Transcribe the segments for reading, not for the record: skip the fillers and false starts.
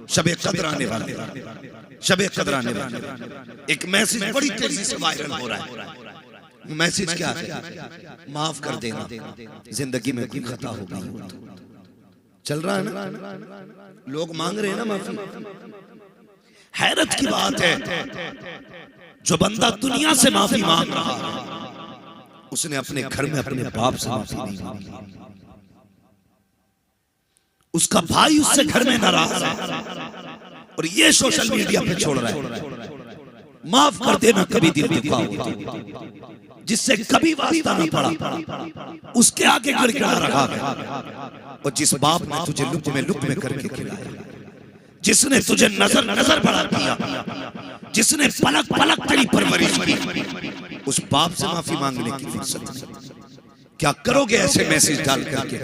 शबे कद्र आने वाले, शबे कद्र आने वाले। एक मैसेज बड़ी तेजी से वायरल हो रहा है। मैसेज क्या है? माफ कर देना, जिंदगी में कोई खता हो गई हो तो। चल रहा है ना, लोग मांग रहे हैं ना माफी। हैरत की बात है, जो बंदा दुनिया से माफी मांग रहा है, उसने अपने घर में अपने बाप से माफी नहीं मांगी। उसका भाई उससे घर में नाराज है और ये सोशल मीडिया पे छोड़ रहा है। माफ कर देना कभी दिल दुखा हो, जिससे कभी वास्ता न पड़ा, उसके आगे गिड़गिड़ा रहा है। और जिस बाप ने तुझे लुक में करके खिलाया, जिसने तुझे नजर बड़ा किया, जिसने पलक पलक तेरी परवरिश की, उस बाप से माफी मांगने की फुर्सत क्या करोगे ऐसे मैसेज डाल करके,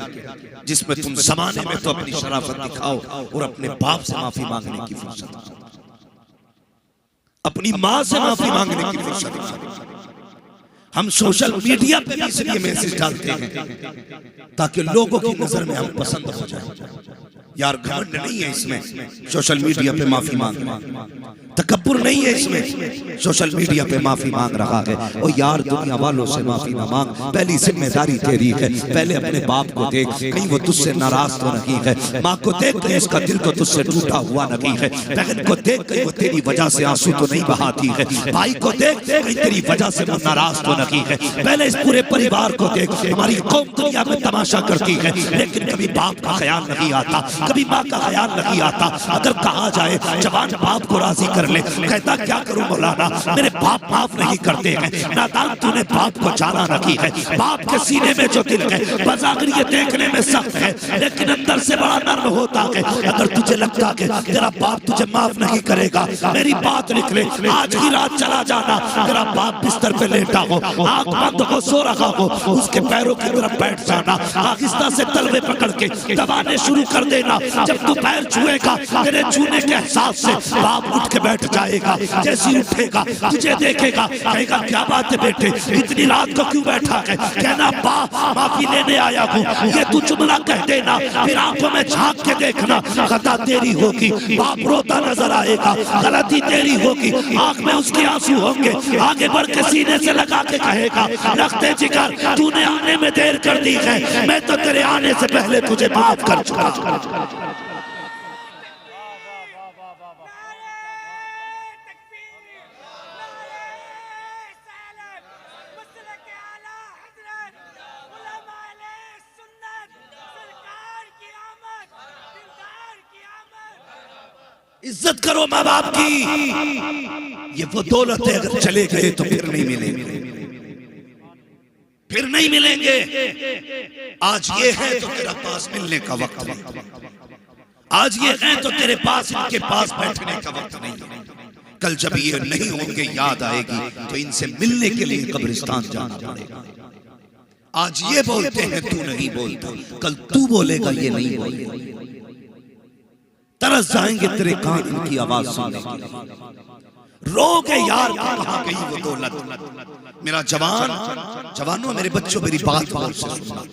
जिसमें तुम जमाने में तो अपनी शराफत दिखाओ और अपने बाप से माफी मांगने की फुर्सत, अपनी माँ से माफी मांगने की फुर्सत। हम सोशल मीडिया पे इसलिए मैसेज डालते हैं ताकि लोगों की नजर में हम पसंद हो जाए। यार घमंड नहीं है इसमें सोशल मीडिया पे माफी मांगना, तकब्बुर नहीं है इसमें सोशल मीडिया पे माफी मांग रहा है। और यार दुनिया वालों से माफी ना मांग, पहली जिम्मेदारी तेरी है। पहले अपने बाप को देख, कहीं वो तुझसे नाराज तो नहीं है। माँ को देख, कहीं उसका दिल तो तुझसे टूटा हुआ नहीं है। बहन को देख, कहीं वो तेरी वजह से आंसू तो नहीं बहाती है। भाई को देख, कहीं तेरी वजह से वो नाराज तो नहीं है। पहले इस पूरे परिवार को देख, हमारी कौम दुनिया में तमाशा करती है, लेकिन कभी बाप का ख्याल नहीं आता, कभी माँ का ख्याल नहीं आता। अगर कहा जाए जवान बाप को राजी कर ले, कहता क्या करूं मौलाना, मेरे बाप माफ नहीं करते हैं। नादान तूने बाप को जाना नहीं है। बाप के सीने में जो दिल है, बजागर ये देखने में सख्त है, लेकिन अंदर से बड़ा नर्म होता है। अगर तुझे लगता है तेरा बाप तुझे माफ नहीं करेगा, मेरी बात निकले, आज की रात चला जाना। तेरा बाप बिस्तर पे लेटा हो, आंख बंद हो, सो रखा हो, उसके पैरों की तरफ बैठ जाना, आहिस्ता से तलवे पकड़ के दबाने शुरू कर देना। जब तू पैर छुएगा, तेरे छूने के एहसास से बाप उठ के बैठ जाएगा। जैसे उठेगा, तुझे देखेगा, कहेगा क्या बात है बेटे, इतनी रात को क्यों बैठा है? कहना बाप माफी लेने आया हूँ, ये तू जुमला कह देना। फिर आंखों में झांक के देखना, खता तेरी होगी, बाप रोता नजर आएगा, गलती तेरी होगी, आंख में उसके आंसू होंगे। आगे बढ़ के सीने से लगा के कहेगा, रखते जिगर तूने आने में देर कर दी है, मैं तो तेरे आने से पहले तुझे माफ कर चुका। इज्जत करो माँ बाप की। ये वो दौलत है, अगर चले गए तो फिर नहीं मिलेंगे, फिर नहीं मिलेंगे। आज ये है तो तेरा पास मिलने का वक्त है, आज ये है तो तेरे पास इनके पास बैठने का वक्त नहीं है। कल जब ये नहीं होंगे, याद आएगी तो इनसे मिलने के लिए कब्रिस्तान जाना पड़ेगा। आज ये बोलते हैं तू नहीं बोलता, कल तू बोलेगा ये नहीं बोलेगा। तरस जाएंगे तेरे कान इनकी आवाज सुनने के लिए। रोगे यार कहाँ गई वो दौलत। मेरा जवानों मेरे बच्चों मेरी बात गौर से सुनना।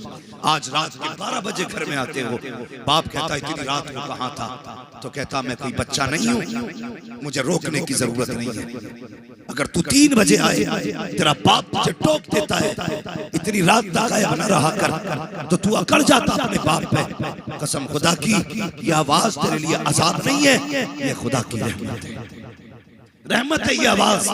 आज रात के 12 बजे घर में आते हो, बाप कहता है इतनी रात को कहाँ था? तो कहता मैं कोई बच्चा नहीं हूँ, मुझे रोकने की जरूरत नहीं है। अगर तू 3 बजे आए, तेरा बाप तुझे टोक देता है इतनी रात तक आया न रहा कर, तो तू अकड़ जाता अपने बाप पे। कसम खुदा की ये आवाज तेरे लिए अजाब नहीं है, ये खुदा की रहमत है। रहमत है ये आवाज।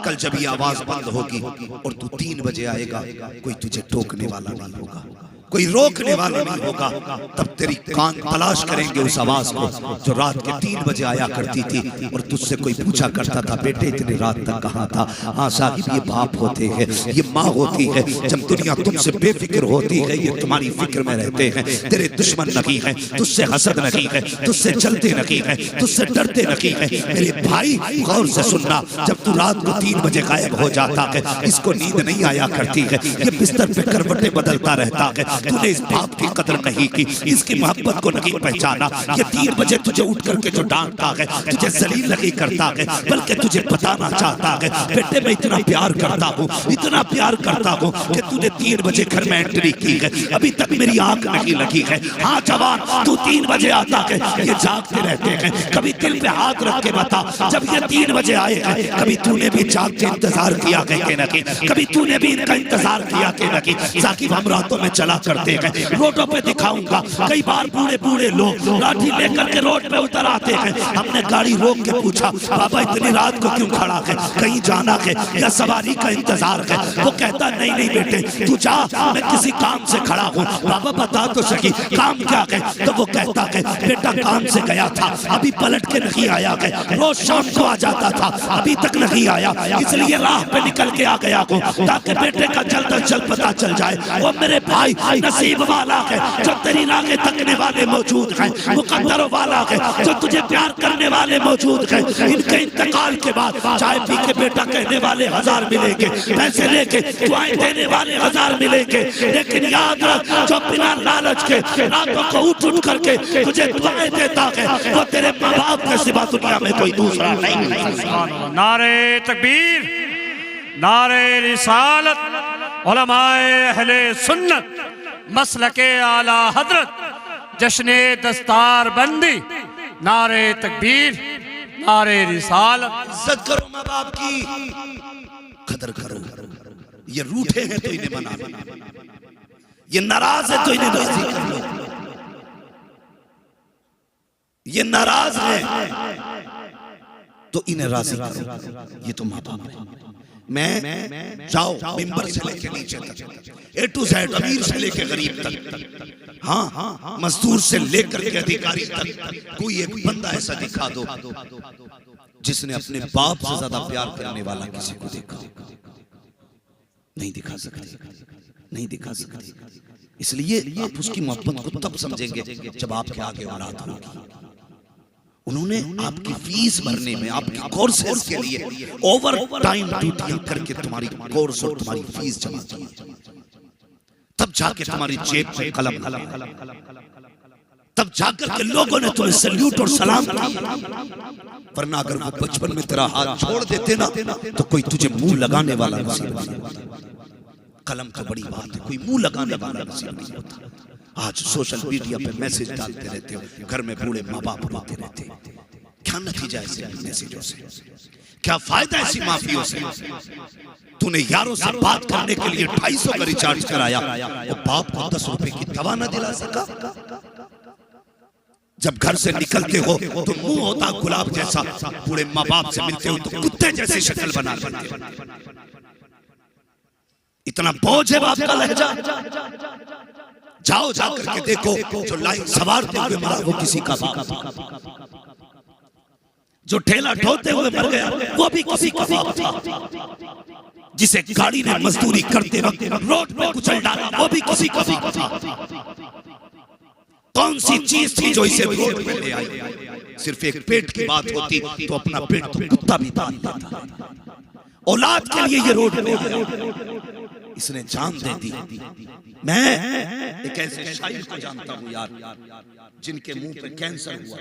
कल जब ये आवाज बंद होगी और तू 3 बजे आएगा, कोई तुझे टोकने वाला नहीं होगा, कोई रोकने वाला नहीं होगा। तब तेरी कान तलाश करेंगे उस आवाज को जो रात के 3 बजे आया करती थी और तुझसे कोई पूछा करता था बेटे इतनी रात तक कहाँ था? हाँ साहिब, ये बाप होते हैं, ये माँ होती है। जब दुनिया तुमसे बेफिक्र होती है, ये तुम्हारी फिक्र में रहते हैं। तेरे दुश्मन नहीं है, तुझसे हसद नहीं है, तुझसे चलते नहीं है, तुझसे डरते नहीं है। मेरे भाई गौर से सुनना, जब तू रात को 3 बजे गायब हो जाता है, इसको नींद नहीं आया करती है, ये बिस्तर पे करवटें बदलता रहता है। तूने इस बाप की कदर नहीं की, इसकी मोहब्बत को नहीं पहचाना। ये 3 बजे तुझे उठ करके जो डांटता है, तुझे जलील नहीं करता है, बल्कि तुझे बताना चाहता है बेटे मैं इतना प्यार करता हूँ, इतना प्यार करता हूँ कि तूने 3 बजे घर में एंट्री की है, अभी तक मेरी आंख नहीं लगी है। हाँ जवान, तू 3 बजे आता है, ये जागते रहते हैं। कभी दिल पे हाथ रख के बता, जब ये 3 बजे आए हैं, कभी तूने भी जाग के इंतजार किया है कि नहीं? कभी तूने भी इनका इंतजार किया कि नहीं? साकिब हम रातों में चला करते हैं, रोडों पे दिखाऊंगा, कई बार बूढ़े बूढ़े लोग लाठी लेकर के रोड पे उतर आते हैं। हमने गाड़ी रोक के पूछा बाबा इतनी रात को क्यों खड़ा है, कहीं जाना है या सवारी का इंतजार है? वो कहता नहीं नहीं बेटे तू जा, मैं किसी काम से खड़ा हूँ। बाबा बता तो सकी काम क्या है? तो वो कहता है बेटा काम से गया था, अभी पलट के नहीं आया है, रोज शाम को आ जाता था, अभी तक नहीं आया, इसलिए राह पे निकल के आ गया हूँ ताकि बेटे का जल्द अज जल्द पता चल जाए। वो मेरे भाई नसीब वाला है जो तेरी राहें तकने वाले मौजूद हैं, मुकद्दर वाला है जो तुझे प्यार करने वाले मौजूद हैं। इनके इंतकाल के बाद चाय पी के बेटा कहने वाले 1000 मिलेंगे, पैसे लेके दुआएं देने वाले 1000 मिलेंगे, लेकिन याद रख जो बिना लालच के रातों को उठ उठ करके तुझे दुआएं देता है वो तेरे माँ बाप के सिवा दुनिया में कोई दूसरा नहीं। नारे तकबीर, नारे रिसालत, उलमाए अहले सुन्नत, मसलके आला हजरत, जश्ने दस्तार बंदी, नारे तकबीर, नारे रिसालत। इज्जत करो माँ बाप की, कदर करो। ये रूठे हैं तो इन्हें मना लो, ये नाराज है तो इन्हें राजी कर लो। ये नाराज है तो इन्हें राजी करो, ये तो माँ बाप है। मैं जाओ मिंबर से लेके नीचे तक, ए टू जेड, अमीर से लेके गरीब तक, हाँ मजदूर से लेकर के अधिकारी तक, कोई एक बंदा ऐसा दिखा दो जिसने अपने बाप से ज्यादा प्यार करने वाला किसी को देखा। नहीं दिखा सकते, नहीं दिखा सकते। इसलिए आप उसकी मोहब्बत को तब समझेंगे जब आपके आगे औलाद होगी। उन्होंने आपकी फीस भरने में, आपके कोर्सेज के लिए ओवर टाइम ड्यूटी करके तुम्हारी कोर्स और तुम्हारी फीस जमा की, तब जाके तुम्हारी जेब पे कलम, तब जाकर के लोगों ने तुम्हें सैल्यूट और सलाम किया। वरना अगर वो बचपन में तेरा हाथ छोड़ देते ना तो कोई तुझे मुंह लगाने वाला नसीब नहीं होता। कलम तो बड़ी बात है, कोई मुंह लगाने वाला नसीब नहीं होता। आज सोशल मीडिया पे मैसेज डालते रहते हो, घर में बूढ़े माँ बाप रोते रहते, क्या नतीजा ऐसे मैसेजों से? क्या फायदा ऐसी माफियों से? तूने यारों से बात करने के लिए 250 का रिचार्ज कराया, वो बाप को 10 रुपए की दवा न दिला सका। जब घर से निकलते हो तो मुंह होता गुलाब जैसा, बूढ़े माँ बाप से मिलते हो तो कुत्ते जैसी शक्ल बना लेते हो। इतना बोझ है बाप का लहजा। जाओ जाकर के देखो, जो लाइन सवारते हुए मरा वो किसी का बाप, जो ठेला ढोते हुए मर गया वो भी किसी का बाप था, जिसे गाड़ी ने मजदूरी करते वक्त रोड पे कुचल डाला वो भी किसी का बाप था। कौन सी चीज थी जो इसे रोड पे ले आई? सिर्फ एक पेट की बात होती तो अपना पेट तो कुत्ता भी पाल लेता। औलाद के लिए ये रोड पे आया, इसने जान दे दी। मैं एक ऐसे शायर को जानता हूँ यार, जिनके मुंह पे कैंसर हुआ,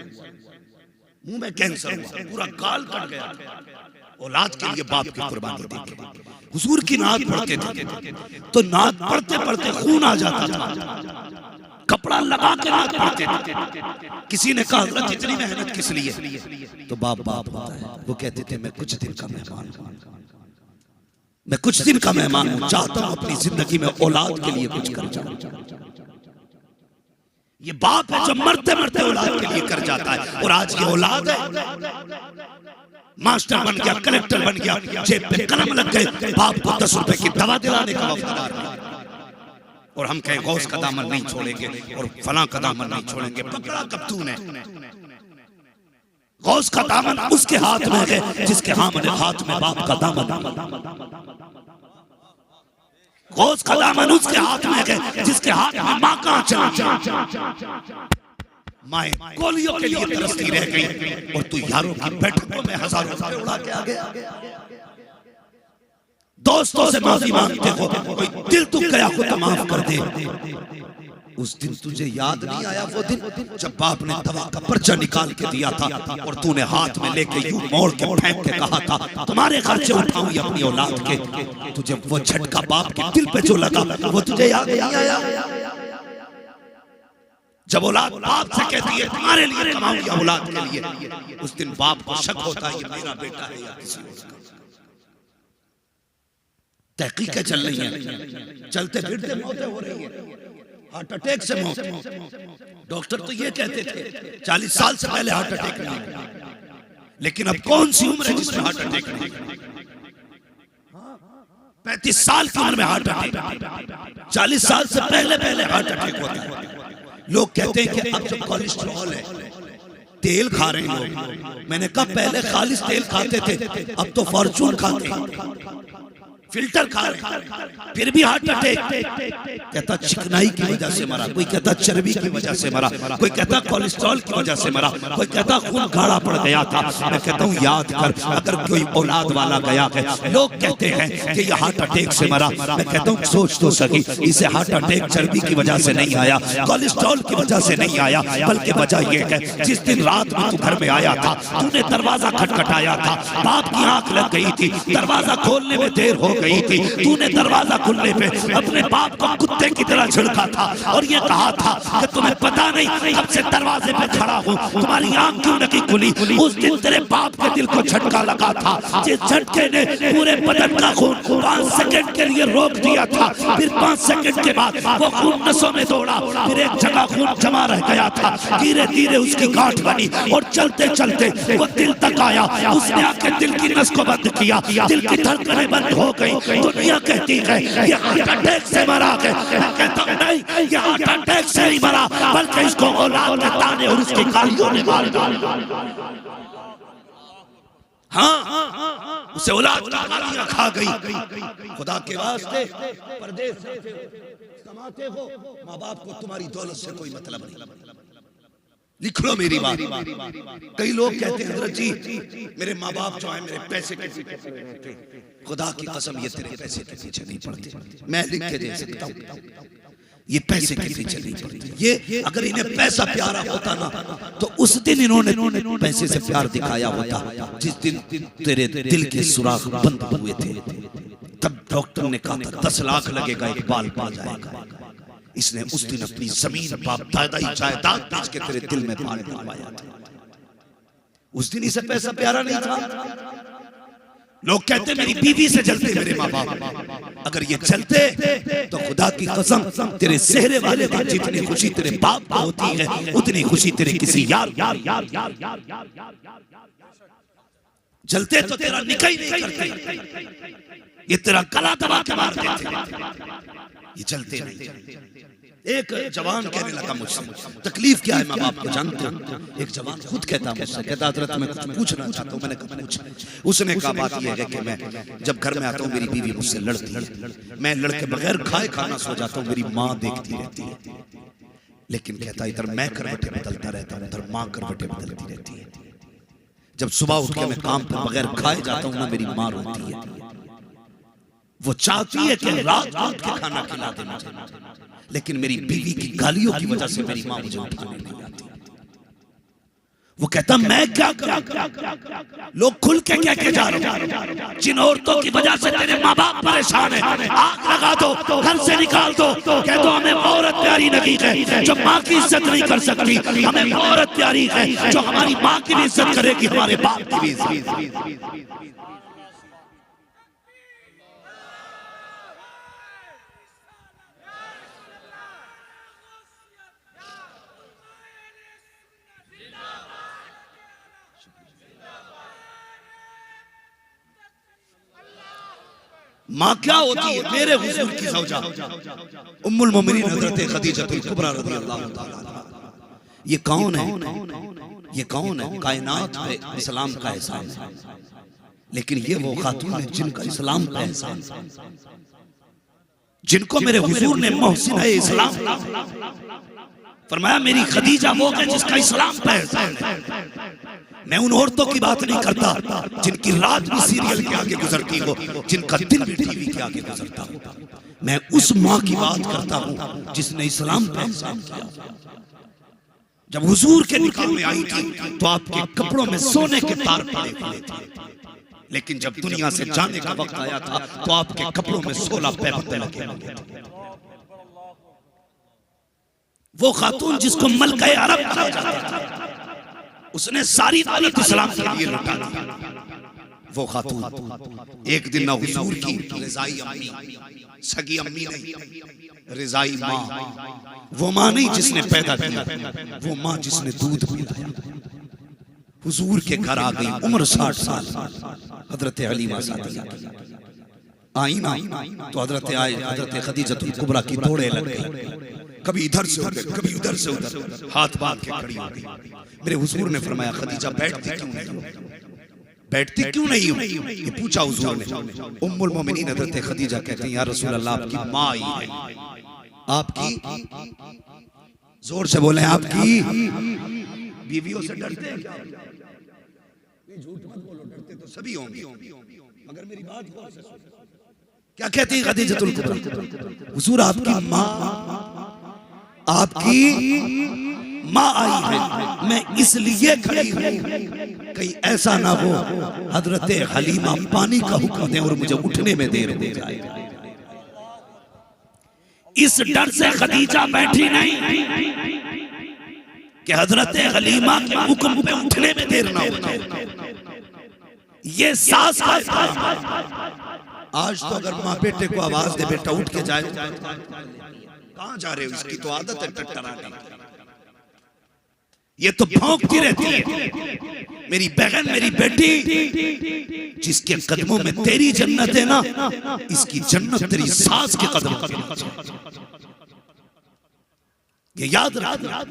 मुंह में कैंसर हुआ, पूरा गाल कट गया, औलाद के लिए बाप की कुर्बानी दी। हुजूर की नात पढ़ते थे तो नात पढ़ते पढ़ते खून आ जाता था, कपड़ा लगा के नात पढ़ते थे। किसी ने कहा हज़रत इतनी मेहनत किस लिए? तो बाप बाप होता है। वो कहते थे मैं कुछ दिन का मेहमान हूं, मैं कुछ दिन का मेहमान हूं, चाहता हूं अपनी जिंदगी में औलाद के लिए कुछ कर जाऊं। ये बाप है जो मरते मरते औलाद के लिए कर जाता है। और आज ये औलाद है, मास्टर बन गया, कलेक्टर बन गया, जेब पे कलम लग गए, बाप को 10 रुपए की दवा दिलाने का वफादार है। और हम कहें गौस का दामन नहीं छोड़ेंगे और फलां का दामन नहीं छोड़ेंगे। पकड़ा कब तूने? गौस का दामन उसके हाथ में है जिसके हाथ में बाप का दामन। गौस का दामन उसके हाथ में है जिसके हाथ में माँ का आंचल। माए गोलियों के लिए तरसती रह गई और तू यारों की बैठकों में हजारों रुपए उड़ा के आ गया। दोस्तों से माफी मांगते हो, कोई दिल तू गया हो तो माफ कर दे। उस दिन तुझे याद नहीं आया वो दिन जब बाप ने दवा का पर्चा निकाल के दिया था और तूने हाथ में लेके यूं मोड़ के फेंक के कहा था तुम्हारे खर्चे उठाऊंगी अपनी औलाद के। तुझे वो झटका बाप के दिल पे जो लगा वो तुझे याद नहीं आया? जब औलाद बाप से कहती है तुम्हारे लिए कमाऊंगी औलाद के लिए, उस दिन बाप को शक होता है ये मेरा बेटा है या किसी और का। तहकीकें चल रही हैं, चलते फिरते मौतें हो रही हैं, हार्ट अटैक से मौत। डॉक्टर तो ये कहते थे 40 साल से पहले हार्ट अटैक नहीं, लेकिन अब कौन सी उम्र है जिसमें हार्ट अटैक नहीं? 35 साल की उम्र में हार्ट अटैक, 40 साल से पहले हार्ट अटैक होता है। लोग कहते हैं कि अब जो कोलेस्ट्रॉल है, तेल खा रहे हैं लोग। मैंने कहा पहले खालिस तेल खाते थे, अब तो फॉर्चून खाते हैं, फिल्टर खा रहे, फिर भी हार्ट अटैक। कहता चिकनाई की वजह से मरा, कोई कहता चर्बी की वजह से मरा, कोई कहता कोलेस्ट्रॉल की वजह से मरा, कोई कहता खून गाढ़ा पड़ गया था। मैं कहता हूँ याद कर, अगर कोई औलाद वाला गया है, लोग कहते हैं कि ये हार्ट अटैक से मरा, मैं कहता हूँ सोच तो सकी, इसे हार्ट अटैक चर्बी की वजह से नहीं आया, कोलेस्ट्रॉल की वजह से नहीं आया, बल्कि वजह ये है जिस दिन रात में तू घर में आया था, तूने दरवाजा खटखटाया था, बाप की आंख लग गई थी, दरवाजा खोलने में देर हो गई थी, तूने दरवाजा खुलने पे अपने बाप को कुत्ते की तरह झिड़का था और ये कहा था कि तुम्हें पता नहीं कब से दरवाजे पे खड़ा हूँ, तुम्हारी आंख क्यों नहीं खुली। उस दिन तेरे बाप के दिल को झटका लगा था, जिस झटके ने पूरे बदन का खून 5 सेकंड के लिए रोक दिया था, फिर 5 सेकंड के बाद वो खून नसों में दौड़ा, फिर एक जगह खून जमा रह गया था, धीरे धीरे उसकी गांठ बनी और चलते चलते वो दिल तक आया, उसने आके दिल की नस को बंद किया, दिल की धड़कनें बंद हो गई। दुनिया कहती है ये हार्ट अटैक से मरा है, मैं कहता हूं नहीं, ये हार्ट अटैक से नहीं मरा, बल्कि इसको औलाद के ताने और उसकी गालियों ने मार डाला। हाँ, उसे औलाद की गालियां खा गई। खुदा के वास्ते परदेश से कमाते हो, माँ बाप को तुम्हारी दौलत से कोई मतलब नहीं। लिख लो मेरी बात। कई लोग कहते हैं हजरत जी मेरे माँ बाप जो है मेरे पैसे के पीछे, खुदा की कसम ये तेरे पैसे के पीछे नहीं पड़ते, मैं लिख के दे सकता हूँ, ये पैसे के पीछे नहीं पड़ते। ये अगर इन्हें पैसा प्यारा होता ना तो उस दिन इन्होंने पैसे से प्यार दिखाया होता, जिस दिन तेरे दिल के सुराख बंद हुए थे। तब डॉक्टर ने कहा था 10 लाख लगेगा, एक बाल पा जाएगा। इसने उस दिन अपनी जमीन बाप दादा ही जायदाद बेच के तेरे दिल में बाल डलवाया था। उस दिन इसे पैसा प्यारा नहीं था। लोग कहते मेरी बीवी से जलते मेरे माँ बाप, अगर ये जलते तो खुदा की कसम तेरे सेहरे वाले दिन जितनी खुशी तेरे बाप को होती है उतनी खुशी तेरे किसी यार जलते तो तेरा निकाह ही नहीं करते, ये तेरा गला दबा के मार देते, ये चलते नहीं। एक जवान कहने लगा मुझसे तकलीफ क्या है माँ बाप को जानते हो? एक जवान खुद कहता मुझसे, कहता हजरत मैं कुछ पूछना चाहता हूँ। मैंने कहा पूछ। उसने कहा बात यह है कि मैं जब घर में आता हूँ मेरी बीवी मुझसे लड़ती है, मैं लड़के बगैर खाए खाना सो जाता हूँ, मेरी माँ देखती रहती है। लेकिन कहता इधर मैं करवटें बदलता रहता हूँ, उधर माँ करवटें बदलती रहती है। जब सुबह उठ के मैं काम पर बगैर खाए जाता हूँ ना मेरी माँ रोती है, वो चाहती है कि रात उठ के खाना खिला दे मुझे, लेकिन मेरी बीवी की गालियों की वजह से मेरी माँ मुझे उठाने नहीं आती। वो कहता मैं क्या करूं? लोग खुल के क्या कह जा रहे हैं, जिन औरतों की वजह से तेरे माँ बाप परेशान है, आग लगा दो, घर से निकाल दो। कह दो हमें औरत प्यारी नहीं है जो माँ की इज्जत नहीं कर सकती, हमें औरत प्यारी है जो हमारी माँ की भी इज्जत करेगी, हमारे बाप की भी इज्जत। माँ क्या होती है? मेरे हुजूर की ज़ौजा उम्मुल मोमिनीन हज़रत खदीजतुल कुबरा रज़ियल्लाहु ताला अन्हा। ये कौन है? ये कौन है? कायनात पे इस्लाम का एहसान है, लेकिन ये वो खातून है जिनका इस्लाम का एहसान है, जिनको मेरे हुजूर ने मोहसिन इस्लाम फरमाया। मेरी खदीजा वो है जिसका इस्लाम का एहसान है। मैं उन औरतों की बात नहीं करता जिनकी रात भी सीरियल के आगे गुजरती हो, जिनका दिन भी टीवी के आगे गुजरता हो। मैं उस माँ की बात करता हूं जिसने इस्लाम पे एहसान किया। जब हुजूर के निकाह में आई थी तो आपके कपड़ों में सोने के तार पड़े हुए थे, लेकिन जब दुनिया से जाने का वक्त आया था तो आपके कपड़ों में 16 पैबंद लगे हुए थे। वो खातून जिसको मलका अरब कहा जाता था, उसने सारी दौलत इस्लाम के लिए लुटा दी। वो खातून एक दिन ना हुजूर की रिजाई अम्मी, सगी अम्मी नहीं, रिजाई माँ, वो माँ नहीं जिसने पैदा किया, वो माँ जिसने दूध पिलाया, हुजूर के घर आ गई। उम्र 60 साल। हजरत हलीमा सादिया आई ना तो हजरत खदीजतुल कुबरा की दौड़े लग गई। कभी इधर से उधर, कभी उधर से उधर, हाथ बांध के खड़ी हो गई। मेरे हुजूर ने फरमाया, खदीजा बैठती क्यों नहीं, बैठती क्यों नहीं हो? ये पूछा हुजूर ने। उम्मुल मोमिनीन हजरत खदीजा कहती हैं, या रसूल अल्लाह, आपकी माँ आई है। आपकी, जोर से बोले, आपकी बीवियों से डरते हैं क्या? झूठ मत बोलो, डरते तो सभी होंगे, मगर मेरी बात गौर से सुनो। क्या कहती है खदीजतुल कुबरा? हुजूर, आपकी माँ आई है, मैं इसलिए खड़ी हूँ कहीं ऐसा ना हो हजरत हलीमा पानी का हुक्म दें और मुझे उठने में देर हो जाए। इस डर से खदीजा बैठी नहीं कि हजरत हलीमा के हुक्म पे उठने में देर ना हो जाए। ये सास का आज तो अगर माँ बेटे को आवाज दे, बेटा उठ के जाए, कहां जा रहे हो? इसकी तो आदत है टटराने, ये तो भौंकती रहती है। मेरी बहन, मेरी बेटी, जिसके कदमों में तेरी जन्नत है ना, इसकी जन्नत तेरी सास के कदमों के नीचे। ये याद रखना,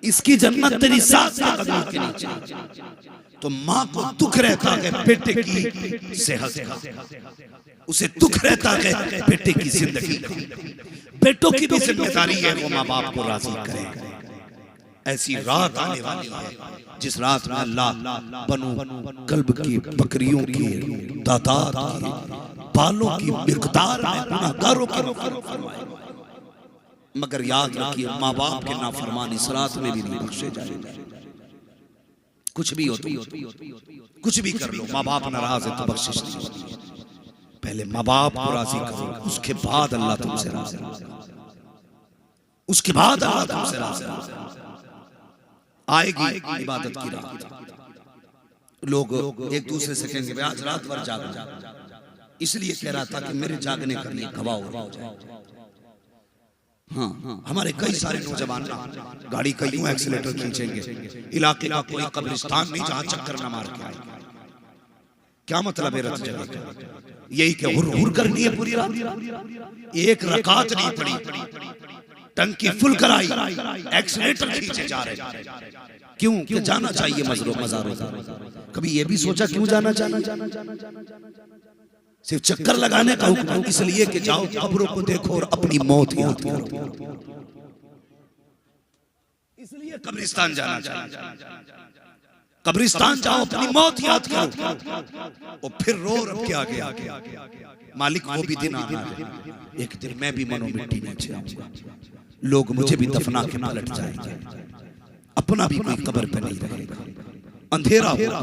इसकी जन्नत तेरी सास के कदमों के नीचे। तो माँ को दुख रहता है बेटे की सेहत का, उसे दुख रहता है बेटे की जिंदगी का। बेटों की भी जिम्मेदारी है वो माँ बाप को राजी करे। ऐसी रात आने वाली है जिस रात में अल्लाह बनु कल्ब की बकरियों की तादाद की बालों की मिकदार में गुनाहगारों की मग़फ़िरत फरमाए। मगर याद रखिए, माँ बाप के नाफरमान इस रात में भी नहीं बख्शे जाएंगे। कुछ भी हो तो कुछ भी कर लो, माँ बाप नाराज है तो बख्शिश नहीं होती। पहले माँ बाप को राजी करो, उसके बाद अल्लाह तुमसे राजी, उसके बाद अल्लाह तुमसे राजी। आएगी इबादत की रात, लोग एक दूसरे से कहेंगे आज रात भर जागना, इसलिए कह रहा था कि मेरे जागने का लिए गवाह हो जाए। हाँ, हमारे कई सारे नौजवान गाड़ी का यूं एक्सीलेटर खींचेंगे, इलाके का कोई कब्रिस्तान नहीं जहां चक्कर न मार के आए। क्या मतलब है रत जगह का? यही कि हुर हुर करनी है पूरी रात, एक रकात नहीं पड़ी, टंकी फुल कराई, एक्सीलेटर खींचे जा रहे। क्यों? कि जाना चाहिए मज़ारों। कभी ये भी सोचा क्यों जाना? सिर्फ चक्कर लगाने का हुक्म इसलिए कि जाओ कब्रों को देखो और अपनी मौत याद करो, इसलिए कब्रिस्तान जाना चाहिए। कब्रिस्तान जाओ, अपनी मौत याद करो और फिर रो रब के आगे, मालिक वो भी दिन आना है, एक दिन मैं भी मनो मिट्टी नीचे आऊंगा, लोग मुझे भी दफना के पलट जाएंगे, अपना भी कोई कब्र पे नहीं रहेगा, अंधेरा होगा।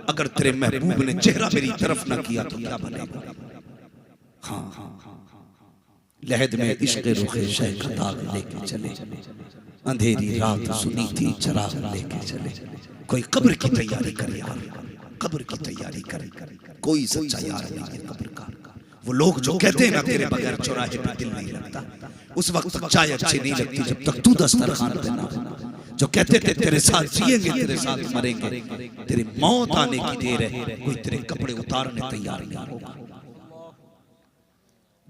अगर तेरे महबूब ने चेहरा मेरी तरफ न किया तो क्या बनेगा? हाँ, लहद में इश्क़ रुखे शह का दाग लेके चले, अंधेरी रात सुनी थी चराग लेके चले। कोई कब्र की तैयारी करे यार, कब्र की तैयारी करे। कोई सच्चा यार नहीं है कब्र का। वो लोग जो कहते हैं ना तेरे बगैर चौराहे पे दिल नहीं लगता, उस वक्त तक चाय अच्छी नहीं लगती जब तक तू दस्तरखान पे ना हो। जो कहते थे तेरे साथ जिएंगे, तेरे साथ मरेंगे, तेरी मौत आने की देर है, कोई तेरे कपड़े उतारने तैयार नहीं होगा।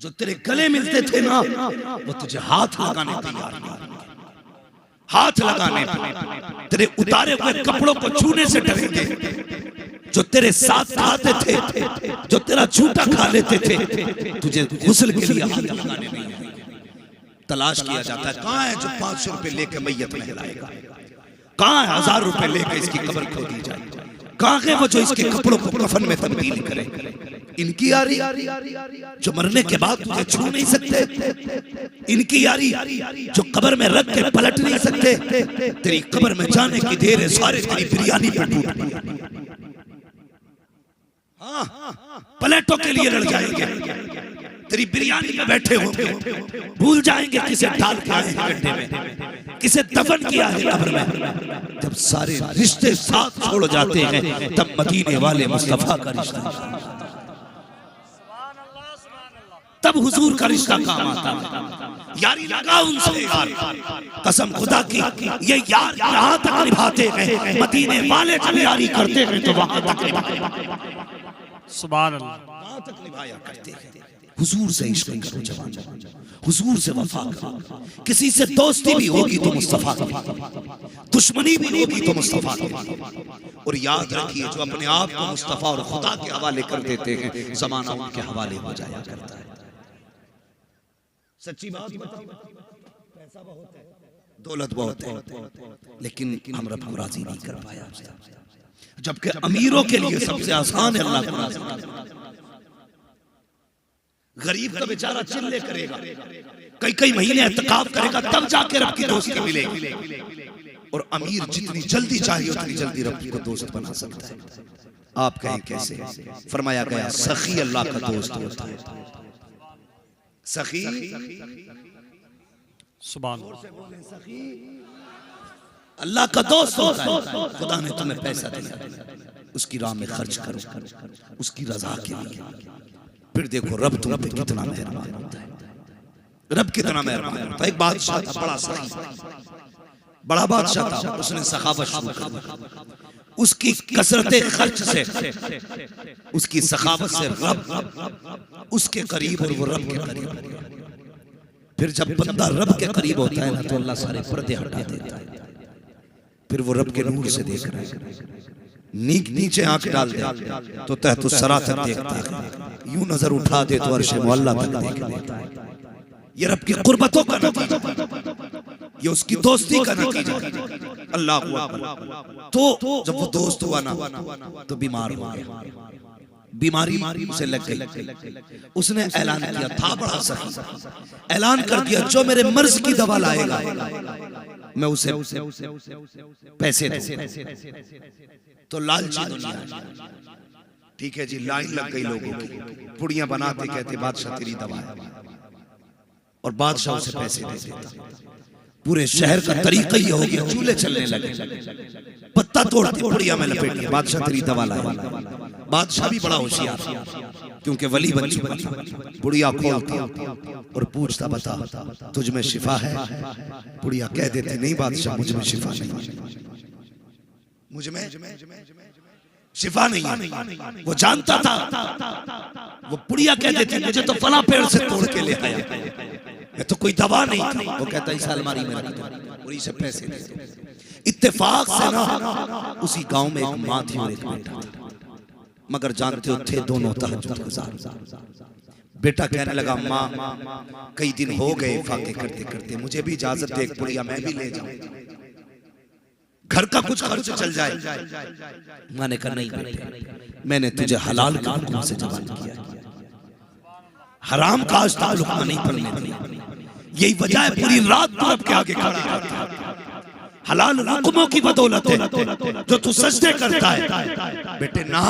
जो तेरे गले मिलते थे ना, वो तुझे हाथ लगाने तैयार नहीं होंगे, हाथ लगाने तेरे उतारे हुए कपड़ों को छूने से डरेंगे। जो तेरे साथ खाते थे, जो तेरा झूठा खा लेते थे, तुझे गुस्ल के लिए हाथ लगाने नहीं होंगे। तलाश किया जाता है, कहां है जो 500 रुपए लेके मैयत में हिलाएगा? कहां है 1000 रुपए लेकर इसकी कब्र खोदी जाए? कहां है वो जो इसके कपड़ों को कफन में तब्दील करे? इनकी यारी जो मरने के बाद तुझे छू नहीं सकते, इनकी यारी जो कब्र में रख के पलट नहीं सकते। तेरी कब्र में जाने की देर है, सारे तेरी बिरयानी पे टूट पड़े। प्लेटों के लिए लड़ जाएंगे, तेरी बिरयानी में बैठे होंगे, भूल जाएंगे किसे डाल के आए हैं गड्ढे में, किसे दफन किया है कब्र में। जब सारे रिश्ते साथ छोड़ जाते हैं तब मदीने वाले मुस्तफा का रिश्ता, तब हुजूर का रिश्ता काम आता है। यारी लगा उनसे यार, कसम खुदा की ये यार यहाँ तक निभाते हैं, मदीने वाले जब यारी करते हैं तो वहां तक सुभान अल्लाह, वहां तक निभाया करते हैं। हुजूर से इश्क करो जवान, हुजूर से वफा करो। किसी से दोस्ती भी होगी तो मुस्तफा की, दुश्मनी भी होगी तो मुस्तफा की। और याद रखिए, जो अपने आप को मुस्तफा और खुदा के हवाले कर देते हैं, ज़माना उनके हवाले हो जाया करता है। सच्ची बात बताओ, पैसा बहुत है, दौलत बहुत है, लेकिन हम रब को राजी नहीं कर पाया। जबकि अमीरों के लिए सबसे आसान है अल्लाह को राजी करना। गरीब का बेचारा चिल्ले करेगा, कई कई महीने एहतिकाफ करेगा, तब जाके रब की दोस्ती मिलेगी। और अमीर जितनी जल्दी चाहिए उतनी जल्दी रब को दोस्त बना सकता है। आप कहें कैसे? फरमाया गया सखी अल्लाह का दोस्त होता है। सखी सुभान अल्लाह, अल्लाह का दोस्त होता है। खुदा ने तुम्हें पैसा दिया, उसकी राह में खर्च करो, उसकी रजा के लिए। फिर देखो रब तुम पे कितना मेहरबान होता है, रब कितना मेहरबान होता है। एक बादशाह था, बड़ा सखी, बड़ा बादशाह था, उसने सखावत शुरू कर दी। उसकी कसरते खर्च से, उसकी सखावत से रब उसके करीब और वो रब के करीब। फिर जब बंदा रब के करीब होता है ना तो अल्लाह सारे पर्दे हटा देता है। फिर वो रब के नूर से देख रहा है, नीचे आंख डाल दे तो तहत सरा तक देखता है, यूं नजर उठा दे तो अर्श मुअल्ला तक देख लेता है। ये रब की कुर्बतों का नतीजा, ये उसकी दोस्ती का नतीजा। अल्लाह अकबर। तो जब वो दोस्त हुआ ना तो बीमार हो गया, बीमारी उसे लग गई। उसने ऐलान किया, था बड़ा सही, ऐलान कर दिया जो मेरे मर्ज की दवा लाएगा मैं उसे पैसे दूं। तो लालची दुनिया, ठीक है जी, लाइन लग गई लोगों की, पुड़ियां बनाते कहते बादशाह तेरी दवा है, और बादशाह उसे पैसे दे देता। पूरे शहर का तरीका ही हो गया, चूल्हे चलने लगे, पत्ता तोड़ते पुड़िया में लपेट, बादशाह तेरी दवा लाया। बादशाह भी बड़ा होशियार, क्योंकि वली बन चुका था। पुड़िया खोलता और पूछता, बता तुझ में शिफा है? पुड़िया कह देती, नहीं बादशाह मुझ में शिफा नहीं, मुझ में शिफा नहीं है। वो जानता था, वो पुड़िया कह देती मुझे तो फला पेड़ से तोड़ के ले आया, ये तो कोई दवा नहीं थी। वो कहता इस अलमारी में रख दो और इसे पैसे दे दो। इत्तेफाक से ना उसी गांव में एक माँ थी और एक बेटा था, मगर जानते हो थे दोनों तहज्जुद गुजार। बेटा कहने लगा, माँ कई दिन हो गए फाके करते करते, मुझे भी इजाजत दे, पुड़िया मैं भी ले जाऊं, घर का कुछ खर्च चल जाए। माँ ने कहा नहीं बेटे, मैंने तुझे हलाल के हुक्म से जवान किया, हराम का आज तक लुक़मा नहीं पड़ने दिया। यही वजह है पूरी रात तू रब के आगे खड़ा रहता, हलाल हुक्मों की बदौलत है जो तू सजदे करता है। बेटे ना,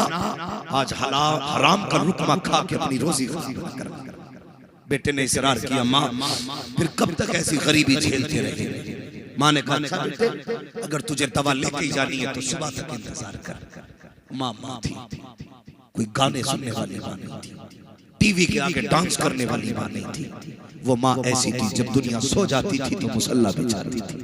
आज हलाल हराम का लुक़मा खा के अपनी रोजी कर। बेटे ने इसरार किया, माँ फिर कब तक ऐसी गरीबी झेलते रहेंगे? माँ ने कहा, अच्छा बेटे अगर तुझे दवा लेके ही जानी है तो सुबह तक इंतजार कर। माँ थी, कोई गाने सुनने वाली माँ नहीं थी, टीवी के आगे डांस करने वाली माँ नहीं थी। वो माँ ऐसी थी, जब दुनिया सो जाती थी तो मुसल्ला बिछाती थी,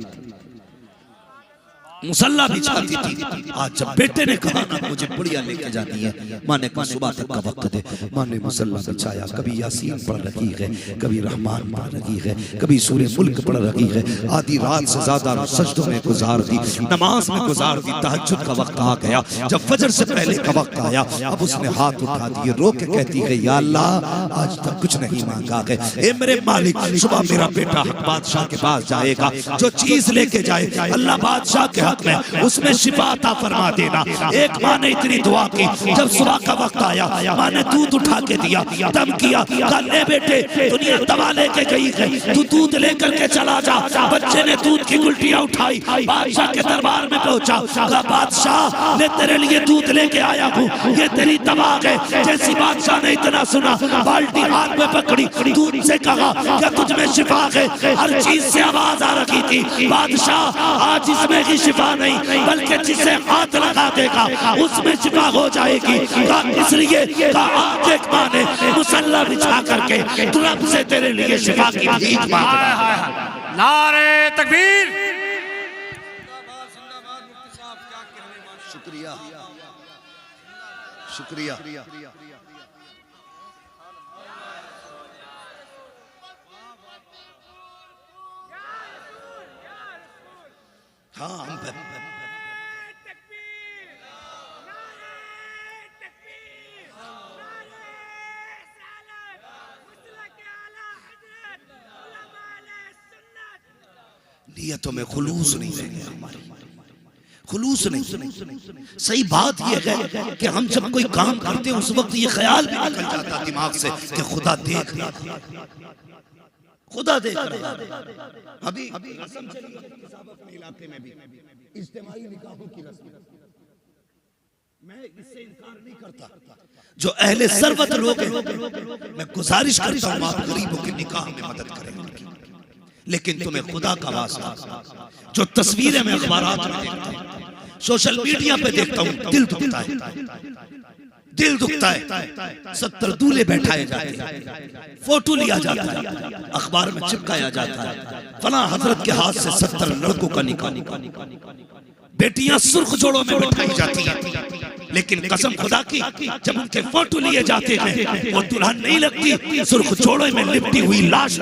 मुसल्ला बिछाती थी। आज जब बेटे ने कहा ना मुझे पुड़िया लेके जानी है, माँ ने कहा सुबह तक का वक्त दे। माँ ने मुसल्ला बिछाया, कभी यासीन पढ़ रही है, कभी रहमान पढ़ रही है, कभी सूरे मुल्क पढ़ रही है। आधी रात से ज्यादा सजदों में गुजार दी, नमाज में गुजार दी। तहज्जुद का वक्त आ गया, जब फजर से पहले का वक्त आया, अब उसने हाथ उठा दिए, रो के कहती है, या अल्लाह आज तक कुछ नहीं मांगा है, ए मेरे मालिक सुबह मेरा बेटा हक बादशाह के पास जाएगा, जो चीज लेके जाए अल्लाह बादशाह के हक में, उसमें शिफा अता फरमा देना। एक माँ ने इतनी दुआ की, जब सुबह का वक्त आया माँ ने दूध उठा के दिया, दम किया, कहा ले बेटे दुनिया दवा लेके गई है, तू दूध लेकर के चला जा। बच्चे ने दूध की उल्टियां उठाई, बादशाह के दरबार में पहुंचा, कहा बादशाह मैं तेरे लिए दूध लेके आया हूँ, ये तेरी दवा है। जैसी बादशाह ने इतना सुना, बाल्टी हाथ में पकड़ी, दूध से कहा क्या तुझ में शिफा है? हर चीज से आवाज आ रही थी, बादशाह आज इसमें ही शिफा नहीं बल्कि जिसे हाथ लगा देगा उसमें शिफा हो जाएगी। इसलिए आज एक माँ ने मुसल्ला बिछा करके रब से तेरे लिए शिफा की भीख मांगी। नारे तकबीर। शुक्रिया शुक्रिया। हाँ हम नियतों में खुलूस नहीं रहेंगे, हमारी खुलूस नहीं। सही बात यह है कि हम जब कोई काम करते हैं उस वक्त ये ख्याल भी निकल जाता दिमाग से कि खुदा देख रहा है, खुदा देख रहा है। अभी रस्म चली है सबक अपने इलाके में भी, इज्तिमाई निकाहों की रस्म, मैं इससे इनकार नहीं करता। जो अहले सरवत लोग हैं मैं गुजारिश करता हूँ आप गरीबों के निकाह में मदद करें, लेकिन तुम्हें खुदा का वास्ता, जो तस्वीरें मैं अखबारात में देखता हूँ, सोशल मीडिया पे देखता हूँ, दिल दुखता है, दिल दुखता है। 70 दूल्हे बैठाए जाते हैं, फोटो लिया जाता है, अखबार में चिपकाया जाता है, फला हजरत के हाथ से 70 लड़कों का निकाह, बेटियां सुर्ख जोड़ों में बैठाई जाती हैं, लेकिन कसम खुदा की जब उनके फोटो लिए जाते हैं वो दुल्हन नहीं लगती, सुर्ख जोड़ों में लिपटी हुई लाश।